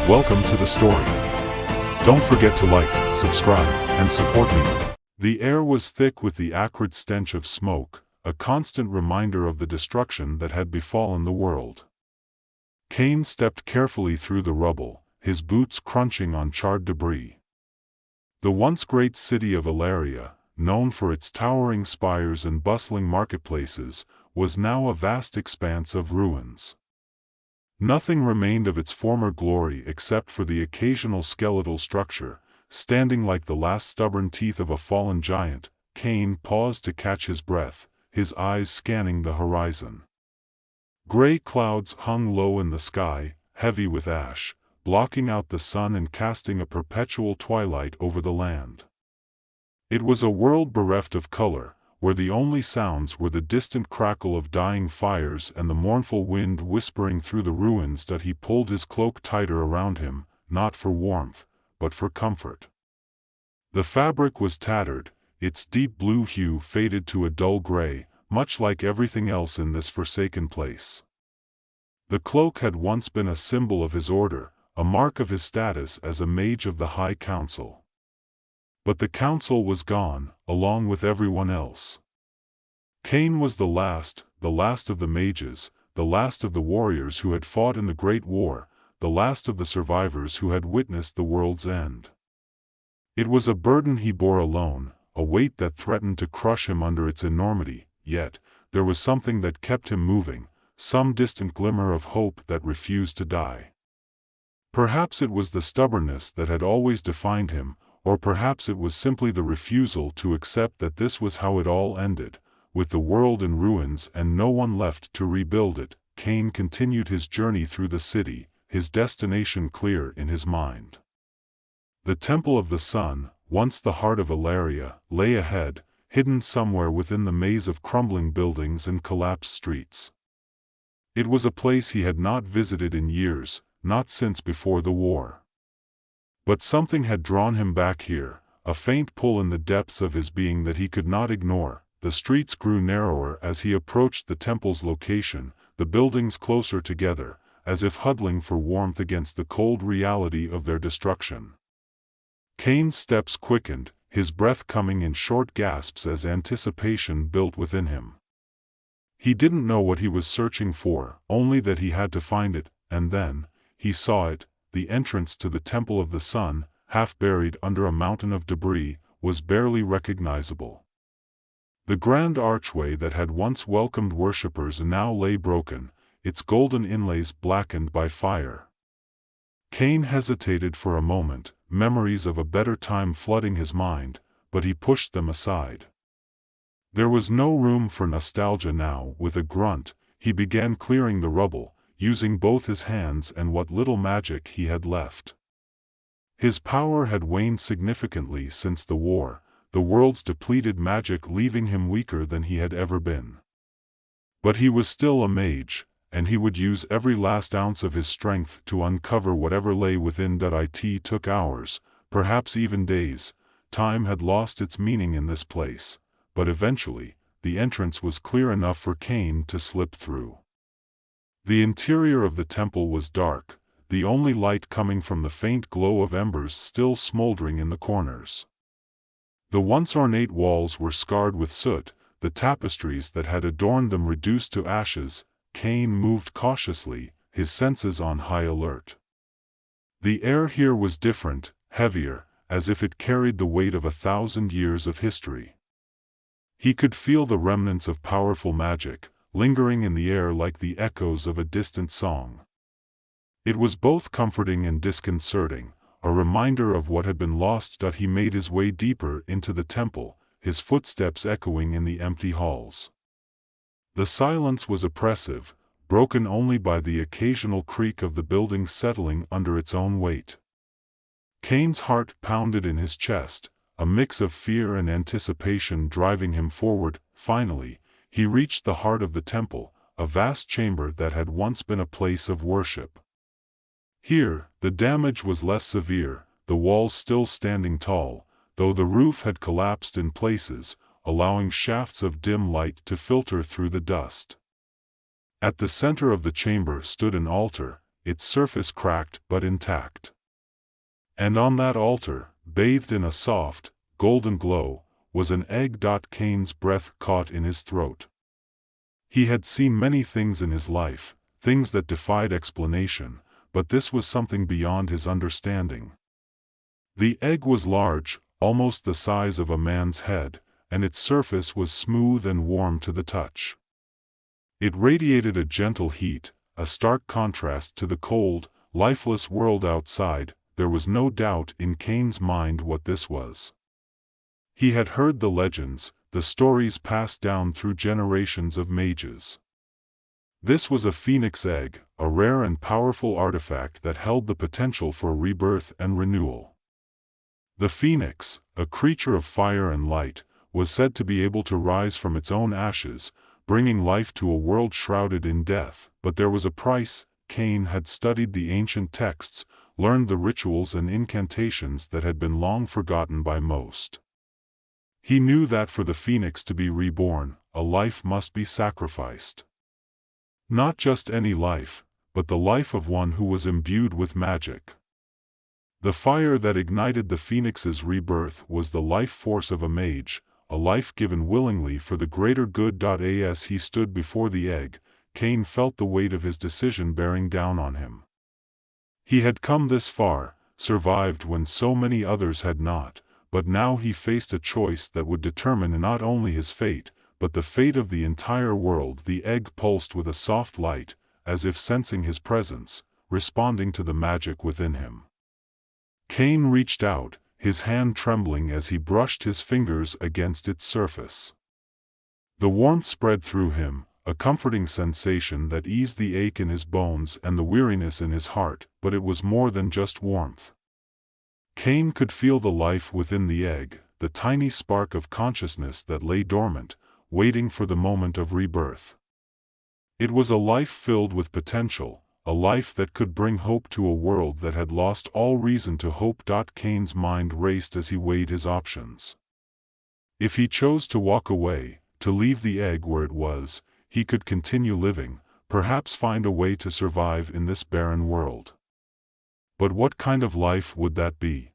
Welcome to the story. Don't forget to like, subscribe, and support me. The air was thick with the acrid stench of smoke, a constant reminder of the destruction that had befallen the world. Cain stepped carefully through the rubble, his boots crunching on charred debris. The once great city of Illyria, known for its towering spires and bustling marketplaces, was now a vast expanse of ruins. Nothing remained of its former glory except for the occasional skeletal structure, standing like the last stubborn teeth of a fallen giant. Cain paused to catch his breath, his eyes scanning the horizon. Gray clouds hung low in the sky, heavy with ash, blocking out the sun and casting a perpetual twilight over the land. It was a world bereft of color, where the only sounds were the distant crackle of dying fires and the mournful wind whispering through the ruins. That he pulled his cloak tighter around him, not for warmth, but for comfort. The fabric was tattered, its deep blue hue faded to a dull gray, much like everything else in this forsaken place. The cloak had once been a symbol of his order, a mark of his status as a mage of the High Council. But the council was gone, along with everyone else. Cain was the last of the mages, the last of the warriors who had fought in the Great War, the last of the survivors who had witnessed the world's end. It was a burden he bore alone, a weight that threatened to crush him under its enormity, yet there was something that kept him moving, some distant glimmer of hope that refused to die. Perhaps it was the stubbornness that had always defined him, or perhaps it was simply the refusal to accept that this was how it all ended, with the world in ruins and no one left to rebuild it. Cain continued his journey through the city, his destination clear in his mind. The Temple of the Sun, once the heart of Illyria, lay ahead, hidden somewhere within the maze of crumbling buildings and collapsed streets. It was a place he had not visited in years, not since before the war. But something had drawn him back here, a faint pull in the depths of his being that he could not ignore. The streets grew narrower as he approached the temple's location, the buildings closer together, as if huddling for warmth against the cold reality of their destruction. Cain's steps quickened, his breath coming in short gasps as anticipation built within him. He didn't know what he was searching for, only that he had to find it, and then he saw it. The entrance to the Temple of the Sun, half buried under a mountain of debris, was barely recognizable. The grand archway that had once welcomed worshippers now lay broken, its golden inlays blackened by fire. Cain hesitated for a moment, memories of a better time flooding his mind, but he pushed them aside. There was no room for nostalgia now. With a grunt, he began clearing the rubble, using both his hands and what little magic he had left. His power had waned significantly since the war, the world's depleted magic leaving him weaker than he had ever been. But he was still a mage, and he would use every last ounce of his strength to uncover whatever lay within. It took hours, perhaps even days. Time had lost its meaning in this place, but eventually, the entrance was clear enough for Cain to slip through. The interior of the temple was dark, the only light coming from the faint glow of embers still smoldering in the corners. The once ornate walls were scarred with soot, the tapestries that had adorned them reduced to ashes. Cain moved cautiously, his senses on high alert. The air here was different, heavier, as if it carried the weight of 1,000 years of history. He could feel the remnants of powerful magic, lingering in the air like the echoes of a distant song. It was both comforting and disconcerting, a reminder of what had been lost. He made his way deeper into the temple, his footsteps echoing in the empty halls. The silence was oppressive, broken only by the occasional creak of the building settling under its own weight. Cain's heart pounded in his chest, a mix of fear and anticipation driving him forward. Finally, he reached the heart of the temple, a vast chamber that had once been a place of worship. Here, the damage was less severe, the walls still standing tall, though the roof had collapsed in places, allowing shafts of dim light to filter through the dust. At the center of the chamber stood an altar, its surface cracked but intact. And on that altar, bathed in a soft, golden glow, was an egg. Kane's breath caught in his throat. He had seen many things in his life, things that defied explanation, but this was something beyond his understanding. The egg was large, almost the size of a man's head, and its surface was smooth and warm to the touch. It radiated a gentle heat, a stark contrast to the cold, lifeless world outside. There was no doubt in Kane's mind what this was. He had heard the legends, the stories passed down through generations of mages. This was a phoenix egg, a rare and powerful artifact that held the potential for rebirth and renewal. The phoenix, a creature of fire and light, was said to be able to rise from its own ashes, bringing life to a world shrouded in death. But there was a price. Kane had studied the ancient texts, learned the rituals and incantations that had been long forgotten by most. He knew that for the phoenix to be reborn, a life must be sacrificed. Not just any life, but the life of one who was imbued with magic. The fire that ignited the phoenix's rebirth was the life force of a mage, a life given willingly for the greater good. As he stood before the egg, Kane felt the weight of his decision bearing down on him. He had come this far, survived when so many others had not, but now he faced a choice that would determine not only his fate, but the fate of the entire world. The egg pulsed with a soft light, as if sensing his presence, responding to the magic within him. Kane reached out, his hand trembling as he brushed his fingers against its surface. The warmth spread through him, a comforting sensation that eased the ache in his bones and the weariness in his heart. But it was more than just warmth. Kane could feel the life within the egg, the tiny spark of consciousness that lay dormant, waiting for the moment of rebirth. It was a life filled with potential, a life that could bring hope to a world that had lost all reason to hope. Kane's mind raced as he weighed his options. If he chose to walk away, to leave the egg where it was, he could continue living, perhaps find a way to survive in this barren world. But what kind of life would that be?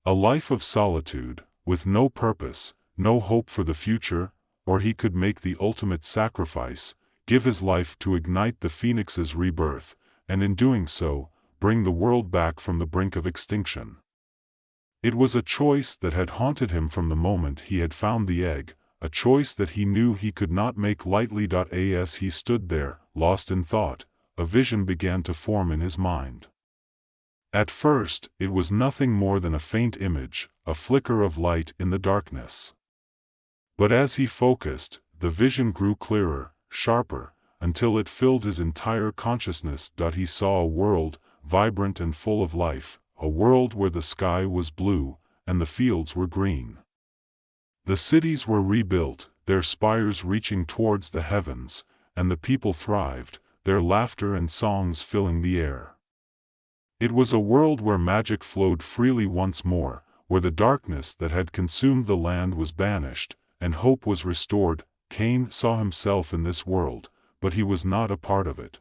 A life of solitude, with no purpose, no hope for the future? Or he could make the ultimate sacrifice, give his life to ignite the phoenix's rebirth, and in doing so, bring the world back from the brink of extinction. It was a choice that had haunted him from the moment he had found the egg, a choice that he knew he could not make lightly. As he stood there, lost in thought, a vision began to form in his mind. At first, it was nothing more than a faint image, a flicker of light in the darkness. But as he focused, the vision grew clearer, sharper, until it filled his entire consciousness. He saw a world, vibrant and full of life, a world where the sky was blue, and the fields were green. The cities were rebuilt, their spires reaching towards the heavens, and the people thrived, their laughter and songs filling the air. It was a world where magic flowed freely once more, where the darkness that had consumed the land was banished, and hope was restored. Kane saw himself in this world, but he was not a part of it.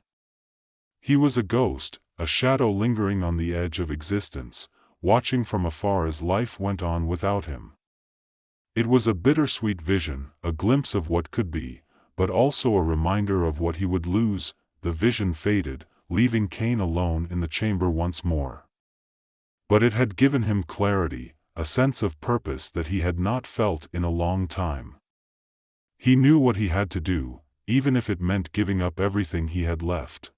He was a ghost, a shadow lingering on the edge of existence, watching from afar as life went on without him. It was a bittersweet vision, a glimpse of what could be, but also a reminder of what he would lose. The vision faded, leaving Kane alone in the chamber once more. But it had given him clarity, a sense of purpose that he had not felt in a long time. He knew what he had to do, even if it meant giving up everything he had left.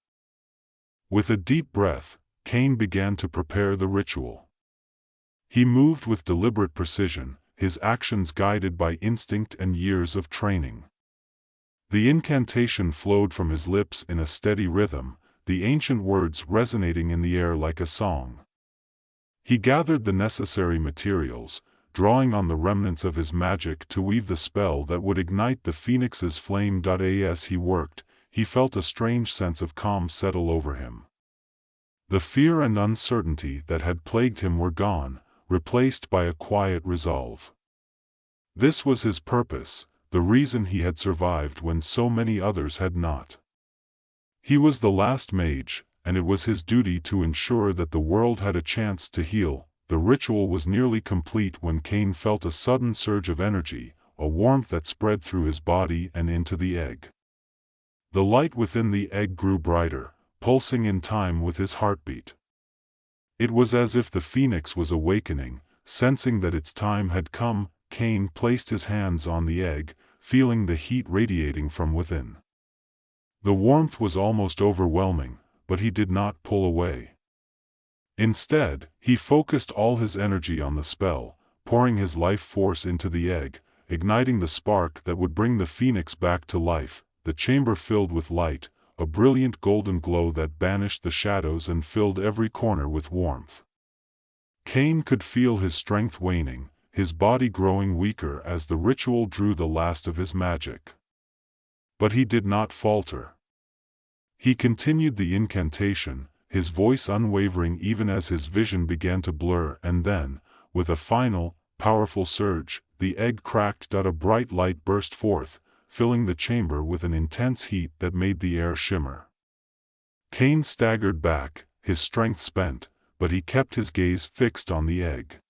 With a deep breath, Kane began to prepare the ritual. He moved with deliberate precision, his actions guided by instinct and years of training. The incantation flowed from his lips in a steady rhythm, the ancient words resonating in the air like a song. He gathered the necessary materials, drawing on the remnants of his magic to weave the spell that would ignite the phoenix's flame. As he worked, he felt a strange sense of calm settle over him. The fear and uncertainty that had plagued him were gone, replaced by a quiet resolve. This was his purpose, the reason he had survived when so many others had not. He was the last mage, and it was his duty to ensure that the world had a chance to heal. The ritual was nearly complete when Cain felt a sudden surge of energy, a warmth that spread through his body and into the egg. The light within the egg grew brighter, pulsing in time with his heartbeat. It was as if the phoenix was awakening, sensing that its time had come. Cain placed his hands on the egg, feeling the heat radiating from within. The warmth was almost overwhelming, but he did not pull away. Instead, he focused all his energy on the spell, pouring his life force into the egg, igniting the spark that would bring the phoenix back to life. The chamber filled with light, a brilliant golden glow that banished the shadows and filled every corner with warmth. Cain could feel his strength waning, his body growing weaker as the ritual drew the last of his magic. But he did not falter. He continued the incantation, his voice unwavering even as his vision began to blur, and then, with a final, powerful surge, the egg cracked. A bright light burst forth, filling the chamber with an intense heat that made the air shimmer. Cain staggered back, his strength spent, but he kept his gaze fixed on the egg.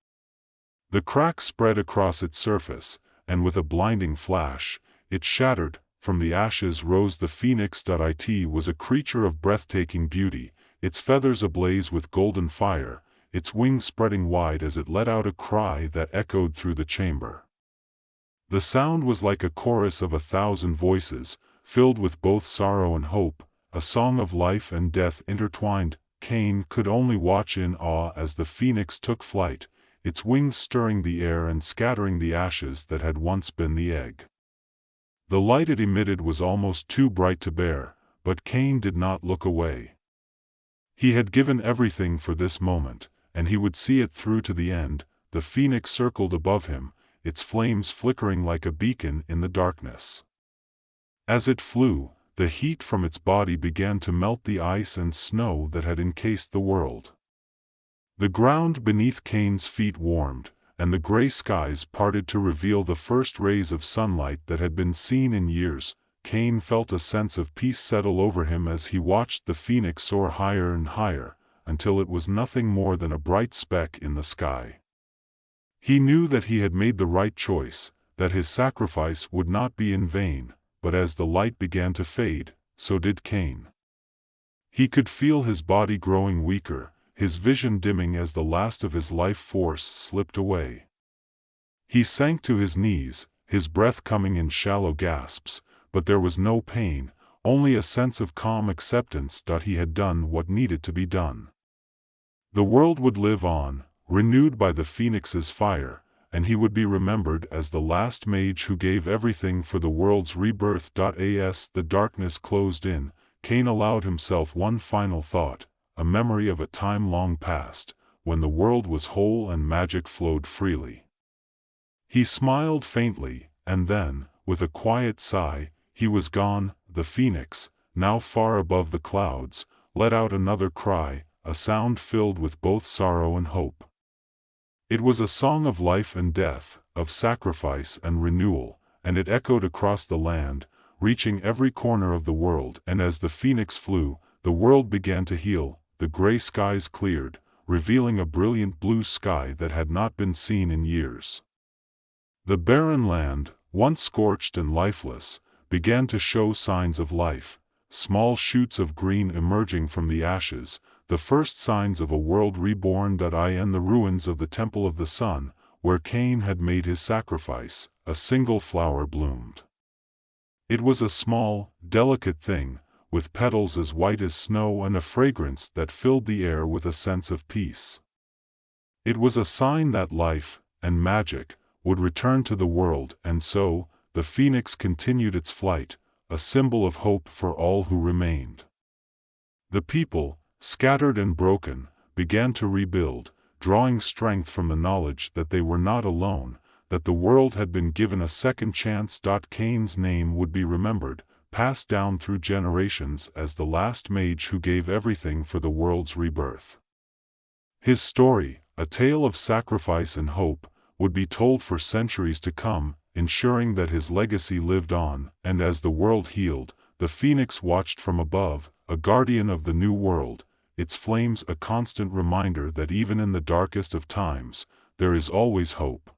The crack spread across its surface, and with a blinding flash, it shattered. From the ashes rose the phoenix. It was a creature of breathtaking beauty, its feathers ablaze with golden fire, its wings spreading wide as it let out a cry that echoed through the chamber. The sound was like a chorus of 1,000 voices, filled with both sorrow and hope, a song of life and death intertwined. Cain could only watch in awe as the phoenix took flight, its wings stirring the air and scattering the ashes that had once been the egg. The light it emitted was almost too bright to bear, but Cain did not look away. He had given everything for this moment, and he would see it through to the end. The phoenix circled above him, its flames flickering like a beacon in the darkness. As it flew, the heat from its body began to melt the ice and snow that had encased the world. The ground beneath Cain's feet warmed, and the gray skies parted to reveal the first rays of sunlight that had been seen in years. Cain felt a sense of peace settle over him as he watched the phoenix soar higher and higher, until it was nothing more than a bright speck in the sky. He knew that he had made the right choice, that his sacrifice would not be in vain, but as the light began to fade, so did Cain. He could feel his body growing weaker, his vision dimming as the last of his life force slipped away. He sank to his knees, his breath coming in shallow gasps, but there was no pain, only a sense of calm acceptance that he had done what needed to be done. The world would live on, renewed by the phoenix's fire, and he would be remembered as the last mage who gave everything for the world's rebirth. As the darkness closed in, Cain allowed himself one final thought, a memory of a time long past, when the world was whole and magic flowed freely. He smiled faintly, and then, with a quiet sigh, he was gone. The phoenix, now far above the clouds, let out another cry, a sound filled with both sorrow and hope. It was a song of life and death, of sacrifice and renewal, and it echoed across the land, reaching every corner of the world. And as the phoenix flew, the world began to heal. The gray skies cleared, revealing a brilliant blue sky that had not been seen in years. The barren land, once scorched and lifeless, began to show signs of life, small shoots of green emerging from the ashes, the first signs of a world reborn. In the ruins of the Temple of the Sun, where Cain had made his sacrifice, a single flower bloomed. It was a small, delicate thing, with petals as white as snow and a fragrance that filled the air with a sense of peace. It was a sign that life, and magic, would return to the world, and so, the phoenix continued its flight, a symbol of hope for all who remained. The people, scattered and broken, began to rebuild, drawing strength from the knowledge that they were not alone, that the world had been given a second chance. Cain's name would be remembered, passed down through generations as the last mage who gave everything for the world's rebirth. His story, a tale of sacrifice and hope, would be told for centuries to come, ensuring that his legacy lived on. And as the world healed, The phoenix watched from above, a guardian of the new world, its flames a constant reminder that even in the darkest of times, there is always hope.